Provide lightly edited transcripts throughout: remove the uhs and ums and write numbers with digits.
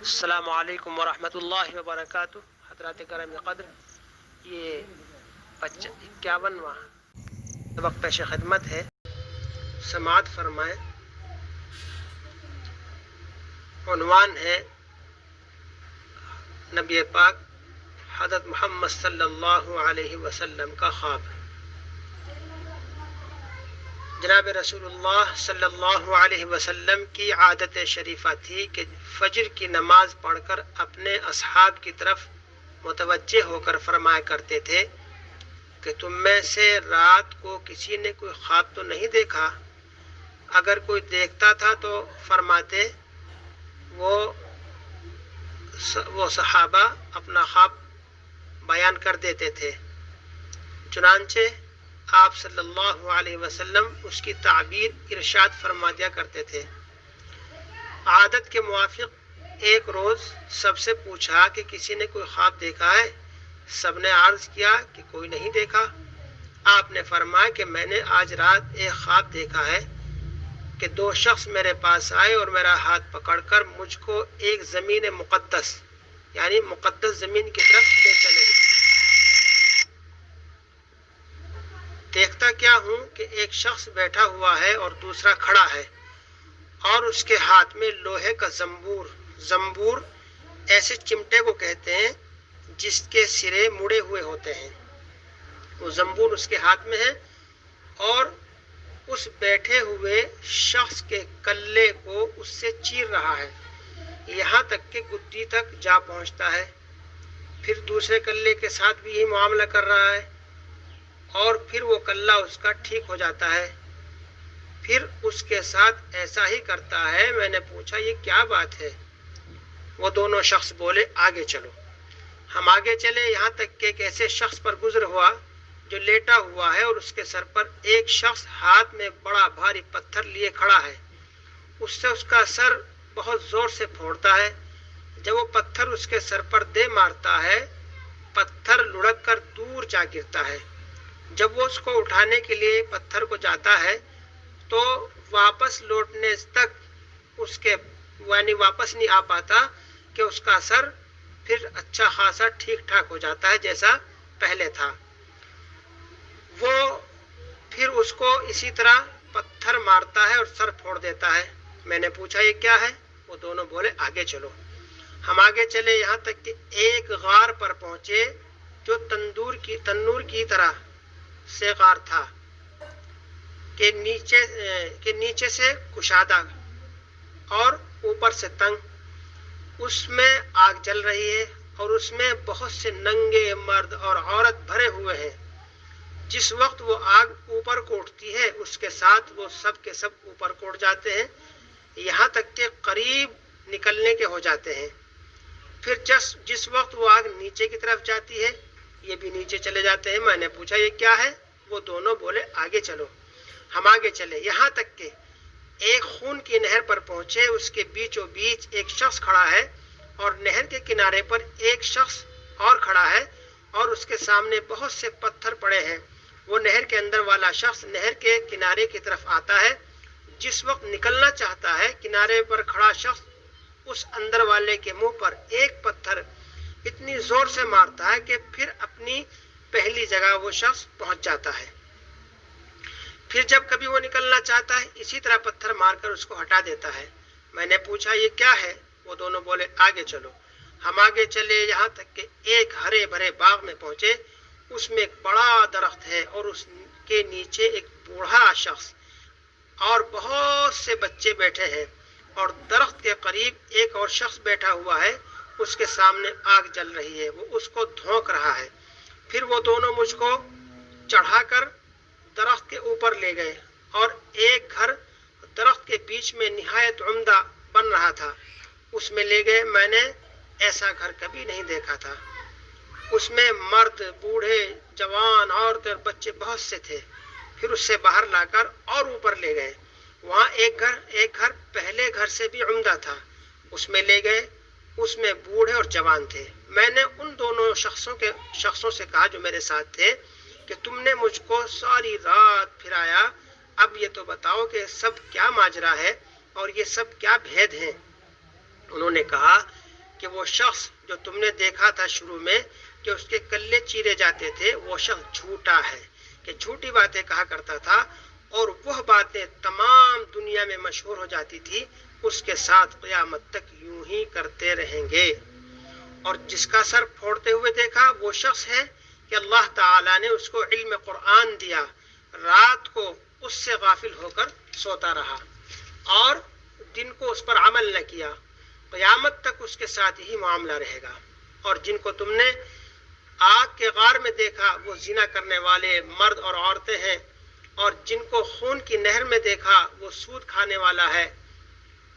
السلام علیکم ورحمۃ اللہ وبرکاتہ۔ حضرات کرام قدر، یہ 51واں سبق پیش خدمت ہے، سماعت فرمائیں۔ عنوان ہے نبی پاک حضرت محمد صلی اللہ علیہ وسلم کا خواب۔ جناب رسول اللہ صلی اللہ علیہ وسلم کی عادت شریفہ تھی کہ فجر کی نماز پڑھ کر اپنے اصحاب کی طرف متوجہ ہو کر فرمایا کرتے تھے کہ تم میں سے رات کو کسی نے کوئی خواب تو نہیں دیکھا؟ اگر کوئی دیکھتا تھا تو فرماتے وہ صحابہ اپنا خواب بیان کر دیتے تھے۔ چنانچہ آپ صلی اللہ علیہ وسلم اس کی تعبیر ارشاد فرما دیا کرتے تھے۔ عادت کے موافق ایک روز سب سے پوچھا کہ کسی نے کوئی خواب دیکھا ہے؟ سب نے عرض کیا کہ کوئی نہیں دیکھا۔ آپ نے فرمایا کہ میں نے آج رات ایک خواب دیکھا ہے کہ دو شخص میرے پاس آئے اور میرا ہاتھ پکڑ کر مجھ کو ایک زمین مقدس یعنی مقدس زمین کی طرف لے چلے۔ دیکھتا کیا ہوں کہ ایک شخص بیٹھا ہوا ہے اور دوسرا کھڑا ہے اور اس کے ہاتھ میں لوہے کا زنبور ایسے چمٹے کو کہتے ہیں جس کے سرے مڑے ہوئے ہوتے ہیں، وہ زنبور اس کے ہاتھ میں ہے اور اس بیٹھے ہوئے شخص کے کلے کو اس سے چیر رہا ہے، یہاں تک کہ گدی تک جا پہنچتا ہے۔ پھر دوسرے کلے کے ساتھ بھی یہی معاملہ کر رہا ہے اور پھر وہ کلہ اس کا ٹھیک ہو جاتا ہے، پھر اس کے ساتھ ایسا ہی کرتا ہے۔ میں نے پوچھا یہ کیا بات ہے؟ وہ دونوں شخص بولے آگے چلو۔ ہم آگے چلے، یہاں تک کہ ایک ایسے شخص پر گزر ہوا جو لیٹا ہوا ہے اور اس کے سر پر ایک شخص ہاتھ میں بڑا بھاری پتھر لیے کھڑا ہے، اس سے اس کا سر بہت زور سے پھوڑتا ہے۔ جب وہ پتھر اس کے سر پر دے مارتا ہے، پتھر لڑک کر دور جا گرتا ہے۔ جب وہ اس کو اٹھانے کے لیے پتھر کو جاتا ہے تو واپس لوٹنے تک واپس نہیں آ پاتا کہ اس کا سر پھر اچھا خاصا ٹھیک ٹھاک ہو جاتا ہے جیسا پہلے تھا۔ وہ پھر اس کو اسی طرح پتھر مارتا ہے اور سر پھوڑ دیتا ہے۔ میں نے پوچھا یہ کیا ہے؟ وہ دونوں بولے آگے چلو۔ ہم آگے چلے، یہاں تک کہ ایک غار پر پہنچے جو تنور کی طرح سے غار تھا کہ نیچے سے کشادہ اور اوپر سے تنگ، اس میں آگ جل رہی ہے اور اس میں بہت سے ننگے مرد اور عورت بھرے ہوئے ہیں۔ جس وقت وہ آگ اوپر کو اٹھتی ہے اس کے ساتھ وہ سب کے سب اوپر کو اٹھ جاتے ہیں، یہاں تک کہ قریب نکلنے کے ہو جاتے ہیں۔ پھر جس وقت وہ آگ نیچے کی طرف جاتی ہے یہ بھی نیچے چلے جاتے ہیں۔ میں نے پوچھا یہ کیا ہے؟ وہ دونوں بولے آگے چلو۔ ہم آگے چلے، یہاں تک کہ ایک خون کی نہر پر پہنچے، اس کے بیچوں بیچ ایک شخص کھڑا ہے اور نہر کے کنارے پر ایک شخص اور کھڑا ہے اور اس کے سامنے بہت سے پتھر پڑے ہیں۔ وہ نہر کے اندر والا شخص نہر کے کنارے کی طرف آتا ہے، جس وقت نکلنا چاہتا ہے کنارے پر کھڑا شخص اس اندر والے کے منہ پر ایک پتھر اتنی زور سے مارتا ہے کہ پھر اپنی پہلی جگہ وہ شخص پہنچ جاتا ہے۔ پھر جب کبھی وہ نکلنا چاہتا ہے اسی طرح پتھر مار کر اس کو ہٹا دیتا ہے۔ میں نے پوچھا یہ کیا ہے؟ وہ دونوں بولے آگے چلو۔ ہم آگے چلے، یہاں تک کہ ایک ہرے بھرے باغ میں پہنچے، اس میں ایک بڑا درخت ہے اور اس کے نیچے ایک بوڑھا شخص اور بہت سے بچے بیٹھے ہیں، اور درخت کے قریب ایک اور شخص بیٹھا ہوا ہے، اس کے سامنے آگ جل رہی ہے، وہ اس کو دھونک رہا ہے۔ پھر وہ دونوں مجھ کو چڑھا کر درخت کے اوپر لے گئے اور ایک گھر درخت کے بیچ میں نہایت عمدہ بن رہا تھا، اس میں لے گئے۔ میں نے ایسا گھر کبھی نہیں دیکھا تھا، اس میں مرد، بوڑھے، جوان، عورتیں اور بچے بہت سے تھے۔ پھر اس سے باہر لا کر اور اوپر لے گئے، وہاں ایک گھر پہلے گھر سے بھی عمدہ تھا، اس میں لے گئے، اس میں بوڑھے اور جوان تھے۔ میں نے ان دونوں شخصوں سے کہا جو میرے ساتھ تھے کہ تم نے مجھ کو ساری رات پھرایا، اب یہ تو بتاؤ کہ سب کیا ماجرا ہے اور یہ سب کیا بھید ہیں؟ انہوں نے کہا کہ وہ شخص جو تم نے دیکھا تھا شروع میں کہ اس کے کلے چیرے جاتے تھے، وہ شخص جھوٹا ہے، کہ جھوٹی باتیں کہا کرتا تھا، اور وہ باتیں تمام دنیا میں مشہور ہو جاتی تھی، اس کے ساتھ قیامت تک یوں ہی کرتے رہیں گے۔ اور جس کا سر پھوڑتے ہوئے دیکھا وہ شخص ہے کہ اللہ تعالیٰ نے اس کو علم قرآن دیا، رات کو اس سے غافل ہو کر سوتا رہا اور دن کو اس پر عمل نہ کیا، قیامت تک اس کے ساتھ ہی معاملہ رہے گا۔ اور جن کو تم نے آگ کے غار میں دیکھا وہ زنا کرنے والے مرد اور عورتیں ہیں، اور جن کو خون کی نہر میں دیکھا وہ سود کھانے والا ہے،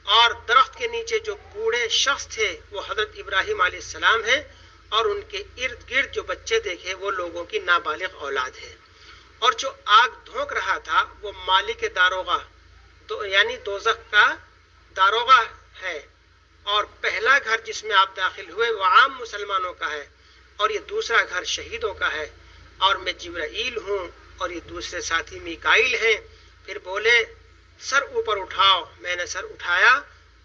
اور درخت کے نیچے جو بوڑھے شخص تھے وہ حضرت ابراہیم علیہ السلام ہیں، اور ان کے ارد گرد جو بچے دیکھے وہ لوگوں کی نابالغ اولاد ہے۔ اور جو آگ دھونک رہا تھا وہ مالک داروغہ یعنی دوزخ کا داروغہ ہے، اور پہلا گھر جس میں آپ داخل ہوئے وہ عام مسلمانوں کا ہے، اور یہ دوسرا گھر شہیدوں کا ہے، اور میں جبرائیل ہوں اور یہ دوسرے ساتھی میکائیل ہیں۔ پھر بولے سر اوپر اٹھاؤ، میں نے سر اٹھایا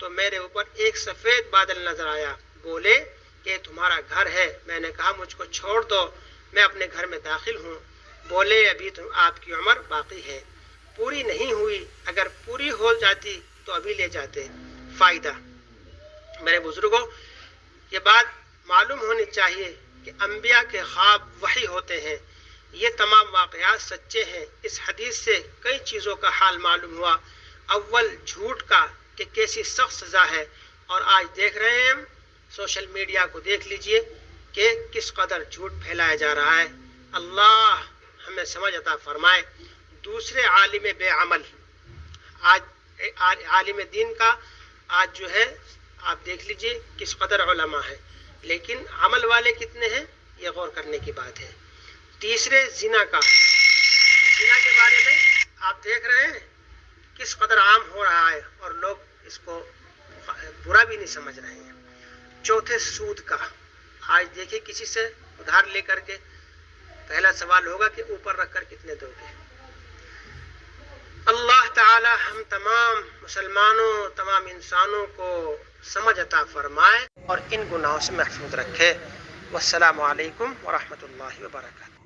تو میرے اوپر ایک سفید بادل نظر آیا، بولے کہ تمہارا گھر ہے، میں نے کہا مجھ کو چھوڑ دو، میں اپنے گھر میں داخل ہوں، بولے ابھی آپ کی عمر باقی ہے، پوری نہیں ہوئی، اگر پوری ہو جاتی تو ابھی لے جاتے۔ فائدہ، میرے بزرگوں یہ بات معلوم ہونی چاہیے کہ انبیاء کے خواب وحی ہوتے ہیں، یہ تمام واقعات سچے ہیں۔ اس حدیث سے کئی چیزوں کا حال معلوم ہوا، اول جھوٹ کا کہ کیسی سخت سزا ہے، اور آج دیکھ رہے ہیں ہم سوشل میڈیا کو دیکھ لیجئے کہ کس قدر جھوٹ پھیلایا جا رہا ہے، اللہ ہمیں سمجھ عطا فرمائے۔ دوسرے عالم بے عمل، آج عالم دین کا آج جو ہے آپ دیکھ لیجئے کس قدر علماء ہیں، لیکن عمل والے کتنے ہیں یہ غور کرنے کی بات ہے۔ تیسرے زنا کا، زنا کے بارے میں آپ دیکھ رہے ہیں کس قدر عام ہو رہا ہے اور لوگ اس کو برا بھی نہیں سمجھ رہے ہیں۔ چوتھے سود کا، آج دیکھیں کسی سے ادھار لے کر کے پہلا سوال ہوگا کہ اوپر رکھ کر کتنے دو گے۔ اللہ تعالی ہم تمام مسلمانوں تمام انسانوں کو سمجھ عطا فرمائے اور ان گناہوں سے محفوظ رکھے۔ والسلام علیکم ورحمۃ اللہ وبرکاتہ۔